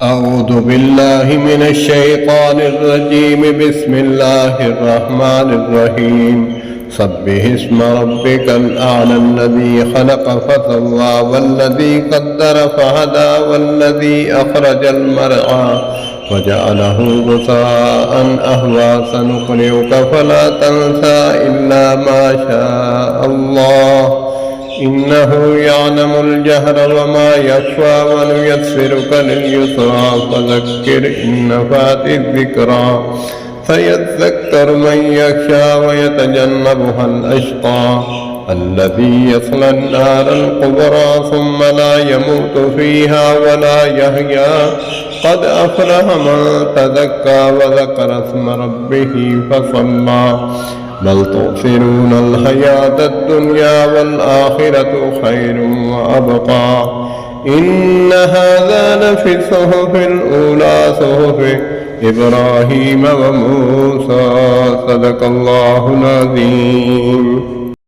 أعوذ بالله من الشيطان الرجيم. بسم الله الرحمن الرحيم. سبح اسم ربك الأعلى الذي خلق فسوى والذي قدر فهدى والذي أخرج المرعى وجعله غثاء أهوى سنقرئك فلا تنسى إلا ما شاء الله إنه يعلم الجهر وما يخفى ونيسرك لليسرى فذكر إن نفعت الذكرى فيذكر من يخشى ويتجنبها الأشقى الذي يصلى النار الكبرى ثم لا يموت فيها ولا يحيا قد أفلح من تزكى وذكر اسم ربه فصلى بل تؤثرون الحياة الدنيا والآخرة خير وأبقى إن هذا لفي الصحف الأولى صحف إبراهيم وموسى. صدق الله العظيم.